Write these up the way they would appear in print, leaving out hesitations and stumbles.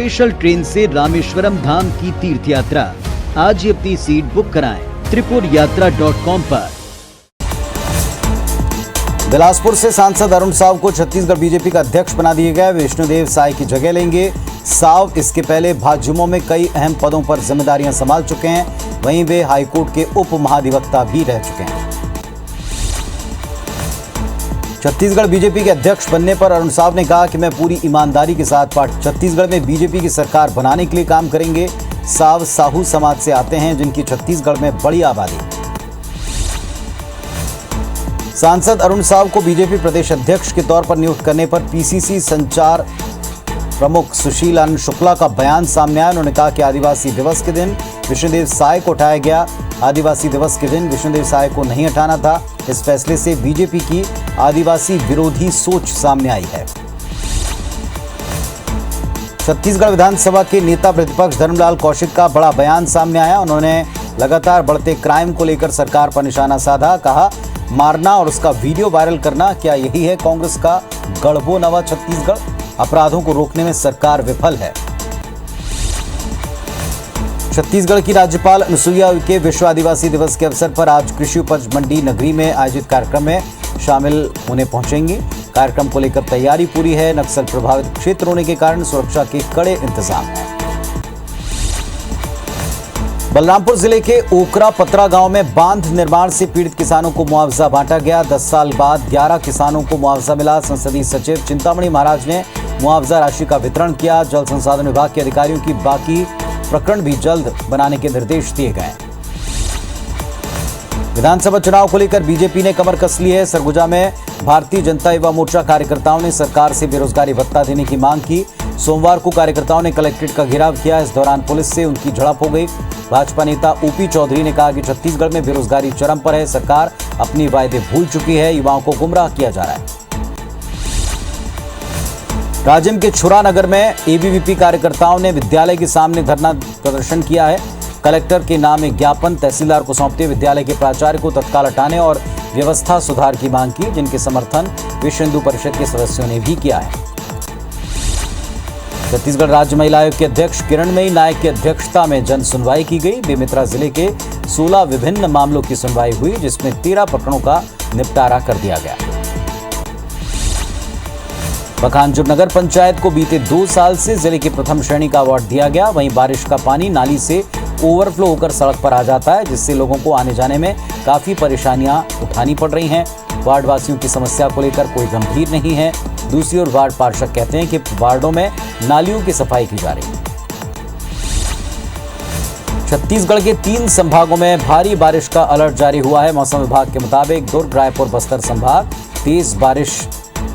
Special train से रामेश्वरम धाम की तीर्थ यात्रा। आज ही अपनी सीट बुक कराएं त्रिपुरयात्रा.com पर। बिलासपुर से सांसद अरुण साव को छत्तीसगढ़ बीजेपी का अध्यक्ष बना दिया गया। विष्णुदेव साय की जगह लेंगे। साव इसके पहले भाजयुमो में कई अहम पदों पर जिम्मेदारियां संभाल चुके हैं। वहीं वे हाईकोर्ट के उप महाधिवक्ता भी रह चुके हैं। छत्तीसगढ़ बीजेपी के अध्यक्ष बनने पर अरुण साव ने कहा कि मैं पूरी ईमानदारी के साथ छत्तीसगढ़ में बीजेपी की सरकार बनाने के लिए काम करेंगे। साव साहू समाज से आते हैं, जिनकी छत्तीसगढ़ में बड़ी आबादी। सांसद अरुण साव को बीजेपी प्रदेश अध्यक्ष के तौर पर नियुक्त करने पर पीसीसी संचार प्रमुख सुशील आनंद शुक्ला का बयान सामने आया। उन्होंने कहा कि आदिवासी दिवस के दिन विष्णुदेव साय को उठाया गया। आदिवासी दिवस के दिन विष्णुदेव साय को नहीं हटाना था। इस फैसले से बीजेपी की आदिवासी विरोधी सोच सामने आई है। छत्तीसगढ़ विधानसभा के नेता प्रतिपक्ष धर्मलाल कौशिक का बड़ा बयान सामने आया। उन्होंने लगातार बढ़ते क्राइम को लेकर सरकार पर निशाना साधा। कहा, मारना और उसका वीडियो वायरल करना, क्या यही है कांग्रेस का गढ़बो नवा छत्तीसगढ़? अपराधों को रोकने में सरकार विफल है। छत्तीसगढ़ की राज्यपाल अनुसुईया उइके विश्व आदिवासी दिवस के अवसर पर आज कृषि उपज मंडी नगरी में आयोजित कार्यक्रम में शामिल होने पहुंचेंगी। कार्यक्रम को लेकर तैयारी पूरी है। नक्सल प्रभावित क्षेत्र होने के कारण सुरक्षा के कड़े इंतजाम हैं। बलरामपुर जिले के ओकरा पतरा गांव में बांध निर्माण से पीड़ित किसानों को मुआवजा बांटा गया। 10 साल बाद 11 किसानों को मुआवजा मिला। संसदीय सचिव चिंतामणि महाराज ने मुआवजा राशि का वितरण किया। जल संसाधन विभाग के अधिकारियों की बाकी प्रकरण भी जल्द बनाने के निर्देश दिए गए। विधानसभा चुनाव को लेकर बीजेपी ने कमर कस ली है। सरगुजा में भारतीय जनता युवा मोर्चा कार्यकर्ताओं ने सरकार से बेरोजगारी भत्ता देने की मांग की। सोमवार को कार्यकर्ताओं ने कलेक्ट्रेट का घेराव किया। इस दौरान पुलिस से उनकी झड़प हो गई। भाजपा नेता ओपी चौधरी ने कहा कि छत्तीसगढ़ में बेरोजगारी चरम पर है। सरकार अपनी वायदे भूल चुकी है। युवाओं को गुमराह किया जा रहा है। राजिम के छुरा नगर में एबीवीपी कार्यकर्ताओं ने विद्यालय के सामने धरना प्रदर्शन किया है। कलेक्टर के नाम एक ज्ञापन तहसीलदार को सौंपते विद्यालय के प्राचार्य को तत्काल हटाने और व्यवस्था सुधार की मांग की, जिनके समर्थन विश्व हिंदू परिषद के सदस्यों ने भी किया है। छत्तीसगढ़ राज्य महिला आयोग के अध्यक्ष किरणमयी नायक की अध्यक्षता में जन सुनवाई की गई। बेमेतरा जिले के 16 विभिन्न मामलों की सुनवाई हुई, जिसमें 13 प्रकरणों का निपटारा कर दिया गया। बखानजुर नगर पंचायत को बीते 2 साल से जिले की प्रथम श्रेणी का अवार्ड दिया गया। वहीं बारिश का पानी नाली से ओवरफ्लो होकर सड़क पर आ जाता है, जिससे लोगों को आने जाने में काफी परेशानियां उठानी पड़ रही हैं। वार्ड वासियों की समस्या को लेकर कोई गंभीर नहीं है। दूसरी ओर वार्ड पार्षद कहते हैं कि वार्डों में नालियों की सफाई की जा रही है। छत्तीसगढ़ के 3 संभागों में भारी बारिश का अलर्ट जारी हुआ है। मौसम विभाग के मुताबिक दुर्ग, रायपुर, बस्तर संभाग तेज बारिश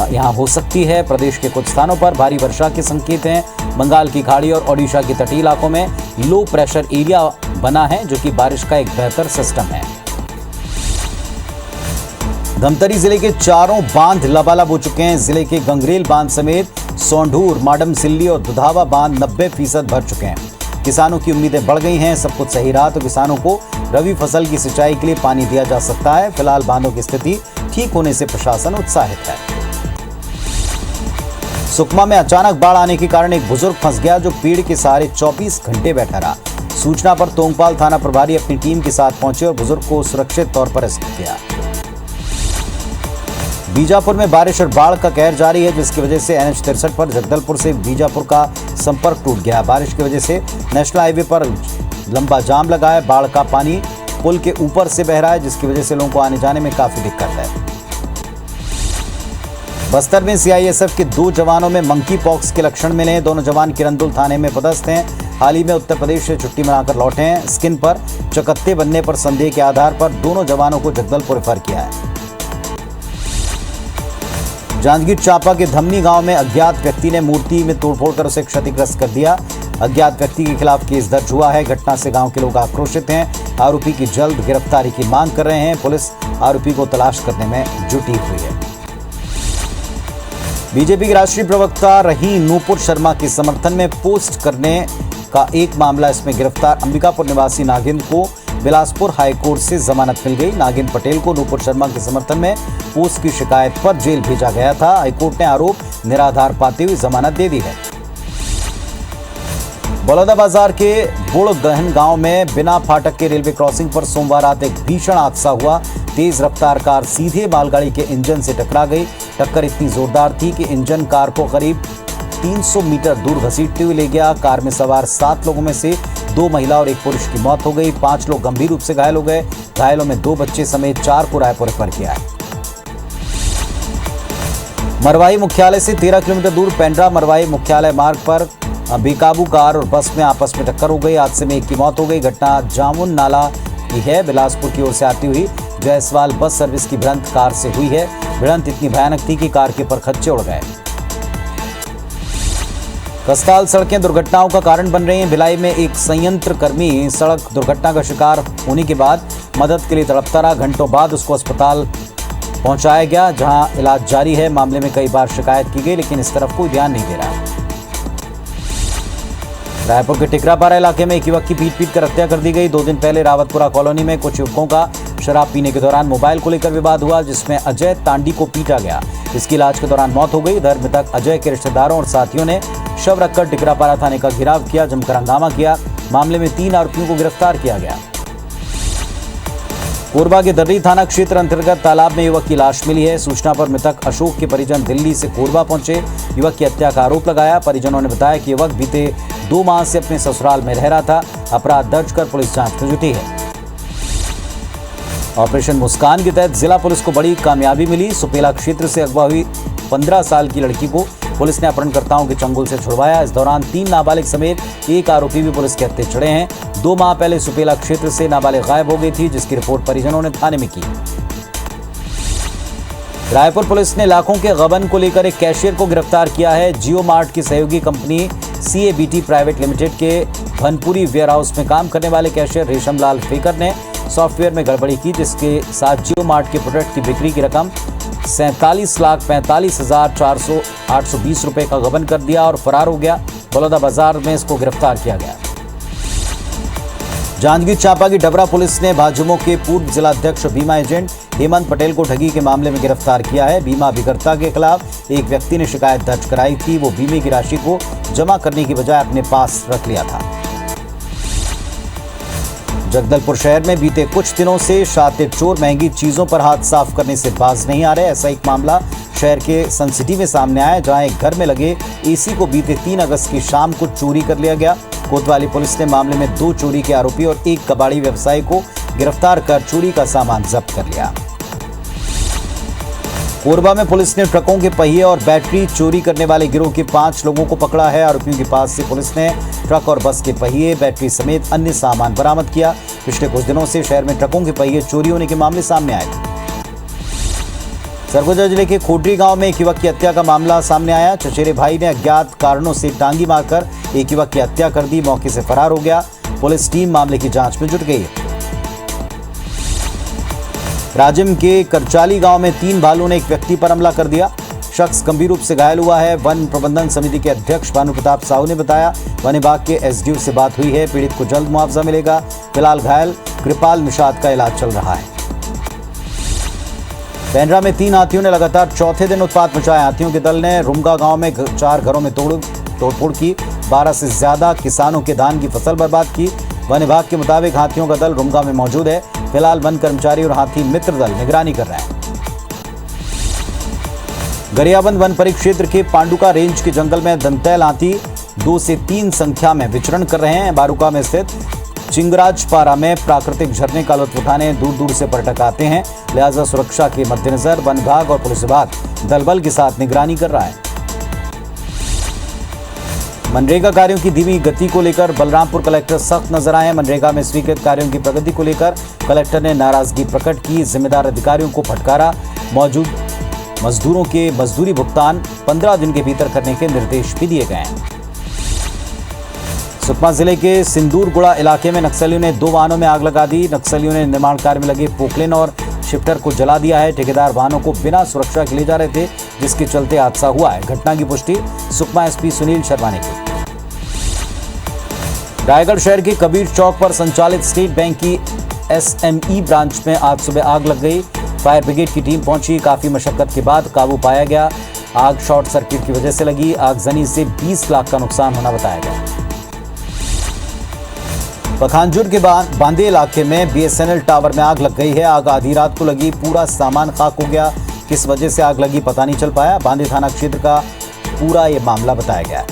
यहां हो सकती है। प्रदेश के कुछ स्थानों पर भारी वर्षा के संकेत हैं। बंगाल की खाड़ी और ओडिशा के तटीय इलाकों में लो प्रेशर एरिया बना है, जो कि बारिश का एक बेहतर सिस्टम है। धमतरी जिले के 4 बांध लबालब हो चुके हैं। जिले के गंगरेल बांध समेत सोंढूर, माडम सिल्ली और दुधावा बांध 90% भर चुके हैं। किसानों की उम्मीदें बढ़ गई हैं। सब कुछ सही रहा तो किसानों को रबी फसल की सिंचाई के लिए पानी दिया जा सकता है। फिलहाल बांधों की स्थिति ठीक होने से प्रशासन उत्साहित है। सुकमा में अचानक बाढ़ आने के कारण एक बुजुर्ग फंस गया, जो पेड़ के सहारे 24 घंटे बैठा रहा। सूचना पर तोंगपाल थाना प्रभारी अपनी टीम के साथ पहुंचे और बुजुर्ग को सुरक्षित तौर पर रेस्क्यू किया। बीजापुर में बारिश और बाढ़ का कहर जारी है, जिसकी वजह से NH 63 पर जगदलपुर से बीजापुर का संपर्क टूट गया। बारिश की वजह से नेशनल हाईवे पर लंबा जाम लगा है। बाढ़ का पानी पुल के ऊपर से बह रहा है, जिसकी वजह से लोगों को आने जाने में काफी दिक्कत है। बस्तर में CISF के 2 जवानों में मंकी पॉक्स के लक्षण मिले हैं। दोनों जवान किरंदुल थाने में पदस्थ हैं। हाल ही में उत्तर प्रदेश से छुट्टी मनाकर लौटे हैं। स्किन पर चकत्ते बनने पर संदेह के आधार पर दोनों जवानों को जगदलपुर रेफर किया है। जांजगीर चांपा के धमनी गांव में अज्ञात व्यक्ति ने मूर्ति में तोड़फोड़ कर उसे क्षतिग्रस्त कर दिया। अज्ञात व्यक्ति के खिलाफ केस दर्ज हुआ है। घटना से गांव के लोग आक्रोशित हैं। आरोपी की जल्द गिरफ्तारी की मांग कर रहे हैं। पुलिस आरोपी को तलाश करने में जुटी हुई है। बीजेपी के राष्ट्रीय प्रवक्ता रही नूपुर शर्मा के समर्थन में पोस्ट करने का एक मामला। इसमें गिरफ्तार अंबिकापुर निवासी नागिन को बिलासपुर हाईकोर्ट से जमानत मिल गई। नागिन पटेल को नूपुर शर्मा के समर्थन में पोस्ट की शिकायत पर जेल भेजा गया था। हाईकोर्ट ने आरोप निराधार पाते हुए जमानत दे दी है। बलौदा बाजार के बुड़गहन गांव में बिना फाटक के रेलवे क्रॉसिंग पर सोमवार रात एक भीषण हादसा हुआ। तेज रफ्तार कार सीधे मालगाड़ी के इंजन से टकरा गई। टक्कर इतनी जोरदार थी कि इंजन कार को करीब 300 मीटर दूर घसीटते हुए ले गया। कार में सवार 7 लोगों में से 2 महिला और 1 पुरुष की मौत हो गई। 5 लोग गंभीर रूप से घायल हो गए। घायलों में 2 बच्चे समेत 4 को रायपुर रेफर किया है। मरवाही मुख्यालय से 13 किलोमीटर दूर पेंड्रा मरवाही मुख्यालय मार्ग पर बेकाबू कार और बस में आपस में टक्कर हो गई। हादसे में 1 की मौत हो गई। घटना जामुन नाला की है। बिलासपुर की ओर से आती हुई जायसवाल बस सर्विस की भिड़ंत कार से हुई है। भिड़ंत इतनी भयानक थी कि कार के परखच्चे उड़ गए। कस्ताल सड़कें दुर्घटनाओं का कारण बन रही हैं। भिलाई में एक संयंत्र कर्मी सड़क दुर्घटना का शिकार होने के बाद मदद के लिए तड़पता रहा। घंटों बाद उसको अस्पताल पहुंचाया गया, जहां इलाज जारी है। मामले में कई बार शिकायत की गई, लेकिन इस तरफ कोई ध्यान नहीं दे रहा। रायपुर के टिकरापारा इलाके में एक युवक की पीट कर हत्या कर दी गई। 2 दिन पहले रावतपुरा कॉलोनी में कुछ युवकों का शराब पीने के दौरान मोबाइल को लेकर विवाद हुआ, जिसमें अजय तांडी को पीटा गया। इसकी इलाज के दौरान मौत हो गई। इधर मृतक अजय के रिश्तेदारों और साथियों ने शव रखकर टिकरापारा थाने का घेराव किया, जमकर हंगामा किया। मामले में 3 आरोपियों को गिरफ्तार किया गया। कोरबा के दर्री थाना क्षेत्र अंतर्गत तालाब में युवक की लाश मिली है। सूचना पर मृतक अशोक के परिजन दिल्ली से कोरबा पहुंचे। युवक की हत्या का आरोप लगाया। परिजनों ने बताया कि युवक बीते 2 माह से अपने ससुराल में रह रहा था। अपराध दर्ज कर पुलिस जांच में जुटी है। ऑपरेशन मुस्कान के तहत जिला पुलिस को बड़ी कामयाबी मिली। सुपेला क्षेत्र से अगवा हुई 15 साल की लड़की को पुलिस ने अपहरणकर्ताओं के चंगुल से छुड़वाया। इस दौरान 3 नाबालिग समेत 1 आरोपी भी पुलिस के हत्थे चढ़े हैं। 2 माह पहले सुपेला क्षेत्र से नाबालिग गायब हो गई थी, जिसकी रिपोर्ट परिजनों ने थाने में की। रायपुर पुलिस ने लाखों के गबन को लेकर एक कैशियर को गिरफ्तार किया है। जियो मार्ट की सहयोगी कंपनी CABT प्राइवेट लिमिटेड के भनपुरी वेयर हाउस में काम करने वाले कैशियर रेशमलाल फेकर ने सॉफ्टवेयर में गड़बड़ी की, जिसके साथ जियो मार्ट के प्रोडक्ट की बिक्री की रकम 47,45,820 रुपए का गबन कर दिया और फरार हो गया। बलौदा बाजार में इसको गिरफ्तार किया गया। जांजगीर चांपा की डबरा पुलिस ने भाजयुमो के पूर्व जिलाध्यक्ष बीमा एजेंट हेमंत पटेल को ठगी के मामले में गिरफ्तार किया है। बीमा अभिकर्ता के खिलाफ एक व्यक्ति ने शिकायत दर्ज कराई थी। वो बीमे की राशि को जमा करने की बजाय अपने पास रख लिया था। जगदलपुर शहर में बीते कुछ दिनों से शातिर चोर महंगी चीजों पर हाथ साफ करने से बाज नहीं आ रहे। ऐसा एक मामला शहर के सन सिटी में सामने आया, जहां एक घर में लगे AC को बीते 3 अगस्त की शाम को चोरी कर लिया गया। कोतवाली पुलिस ने मामले में 2 चोरी के आरोपी और 1 कबाड़ी व्यवसायी को गिरफ्तार कर चोरी का सामान जब्त कर लिया। कोरबा में पुलिस ने ट्रकों के पहिए और बैटरी चोरी करने वाले गिरोह के 5 लोगों को पकड़ा है। आरोपियों के पास से पुलिस ने ट्रक और बस के पहिए, बैटरी समेत अन्य सामान बरामद किया। पिछले कुछ दिनों से शहर में ट्रकों के पहिए चोरी होने के मामले सामने आए थे। सरगुजा जिले के खोटरी गांव में एक युवक की हत्या का मामला सामने आया। चचेरे भाई ने अज्ञात कारणों से टांगी मारकर एक युवक की हत्या कर दी। मौके से फरार हो गया। पुलिस टीम मामले की जांच में जुट गई है। राजिम के करचाली गांव में 3 भालुओं ने एक व्यक्ति पर हमला कर दिया। शख्स गंभीर रूप से घायल हुआ है। वन प्रबंधन समिति के अध्यक्ष भानु प्रताप साहू ने बताया, वन विभाग के SDO से बात हुई है। पीड़ित को जल्द मुआवजा मिलेगा। फिलहाल घायल कृपाल निषाद का इलाज चल रहा है। पेंड्रा में 3 हाथियों ने लगातार चौथे दिन उत्पात मचाया। हाथियों के दल ने रुमगा गांव में 4 घरों में तोड़फोड़ की। 12 से ज्यादा किसानों के धान की फसल बर्बाद की। वन विभाग के मुताबिक हाथियों का दल रुमगा में मौजूद है। फिलहाल वन कर्मचारी और हाथी मित्र दल निगरानी कर रहे हैं। गरियाबंद वन परिक्षेत्र के पांडुका रेंज के जंगल में दंतैल हाथी 2 से 3 संख्या में विचरण कर रहे हैं। बारुका में स्थित चिंगराजपारा में प्राकृतिक झरने का लुत्फ उठाने दूर दूर से पर्यटक आते हैं। लिहाजा सुरक्षा के मद्देनजर वन विभाग और पुलिस विभाग दल बल के साथ निगरानी कर रहा है। मनरेगा कार्यों की धीमी गति को लेकर बलरामपुर कलेक्टर सख्त नजर आए। मनरेगा में स्वीकृत कार्यों की प्रगति को लेकर कलेक्टर ने नाराजगी प्रकट की। जिम्मेदार अधिकारियों को फटकारा। मौजूद मजदूरों के मजदूरी भुगतान 15 दिन के भीतर करने के निर्देश भी दिए गए हैं। सुकमा जिले के सिंदूरगुड़ा इलाके में नक्सलियों ने 2 वाहनों में आग लगा दी। नक्सलियों ने निर्माण कार्य में लगे पोकलेन और शिफ्टर को जला दिया है। ठेकेदार वाहनों को बिना सुरक्षा के ले जा रहे थे, जिसके चलते हादसा हुआ है। घटना की पुष्टि सुकमा SP सुनील शर्मा ने की। रायगढ़ शहर के कबीर चौक पर संचालित स्टेट बैंक की SME ब्रांच में आज सुबह आग लग गई। फायर ब्रिगेड की टीम पहुंची। काफी मशक्कत के बाद काबू पाया गया। आग शॉर्ट सर्किट की वजह से लगी। आगजनी से 20 लाख का नुकसान होना बताया गया। पखानजूर के बांदे इलाके में बीएसएनएल टावर में आग लग गई है। आग आधी रात को लगी, पूरा सामान खाक हो गया। किस वजह से आग लगी पता नहीं चल पाया। बांदे थाना क्षेत्र का पूरा ये मामला बताया गया है।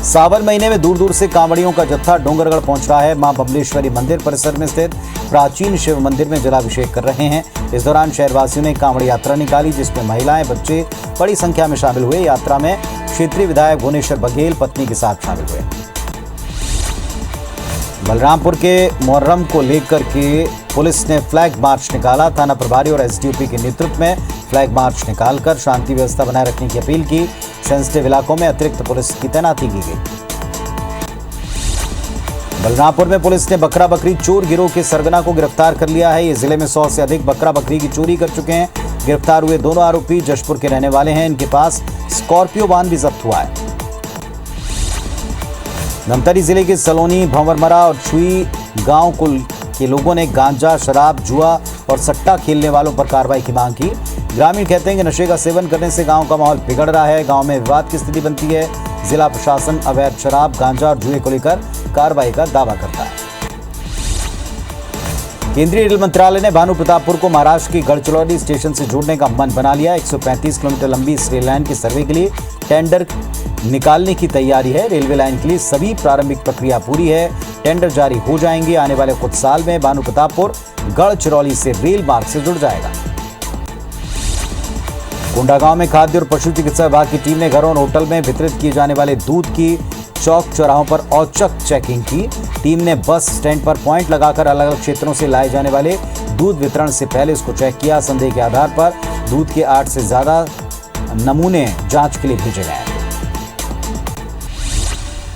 सावन महीने में दूर दूर से कांवड़ियों का जत्था डोंगरगढ़ पहुंच रहा है। मां बबलेश्वरी मंदिर परिसर में स्थित प्राचीन शिव मंदिर में जलाभिषेक कर रहे हैं। इस दौरान शहरवासियों ने कांवड़ यात्रा निकाली, जिसमें महिलाएं, बच्चे बड़ी संख्या में शामिल हुए। यात्रा में क्षेत्रीय विधायक भुवनेश्वर बघेल पत्नी के साथ शामिल हुए। बलरामपुर के मुहर्रम को लेकर के पुलिस ने फ्लैग मार्च निकाला। थाना प्रभारी और एसडीओपी के नेतृत्व में फ्लैग मार्च निकालकर शांति व्यवस्था बनाए रखने की अपील की। सेंसिटिव इलाकों में अतिरिक्त पुलिस की तैनाती की गई। बलरामपुर में पुलिस ने बकरा बकरी चोर गिरोह के सरगना को गिरफ्तार कर लिया है। ये जिले में 100 से अधिक बकरा बकरी की चोरी कर चुके हैं। गिरफ्तार हुए दोनों आरोपी जशपुर के रहने वाले हैं। इनके पास स्कॉर्पियो वाहन भी जब्त हुआ है। धमतरी जिले के सलोनी, भंवरमरा और छुई गांव के लोगों ने गांजा, शराब, जुआ और सट्टा खेलने वालों पर कार्रवाई की मांग की। ग्रामीण कहते हैं कि नशे का सेवन करने से गांव का माहौल बिगड़ रहा है। गांव में विवाद की स्थिति बनती है। जिला प्रशासन अवैध शराब, गांजा और जुए को लेकर कार्रवाई का दावा करता है। केंद्रीय रेल मंत्रालय ने भानु प्रतापपुर को महाराष्ट्र की गढ़चिरौली स्टेशन से जोड़ने का मन बना लिया। 135 किलोमीटर लंबी इस रेल लाइन के सर्वे के लिए टेंडर निकालने की तैयारी है। रेलवे लाइन के लिए सभी प्रारंभिक प्रक्रिया पूरी है। टेंडर जारी हो जाएंगे। आने वाले कुछ साल में भानु प्रतापपुर गढ़चिरौली से रेल मार्ग से जुड़ जाएगा। कोंडागांव में खाद्य और पशु चिकित्सा विभाग की टीम ने घरों और होटल में वितरित किए जाने वाले दूध की चौक चौराहों पर औचक चेकिंग की। टीम ने बस स्टैंड पर पॉइंट लगाकर अलग अलग क्षेत्रों से लाए जाने वाले दूध वितरण से पहले इसको चेक किया। संदेह के आधार पर दूध के 8 से ज्यादा नमूने जांच के लिए भेजे गए हैं।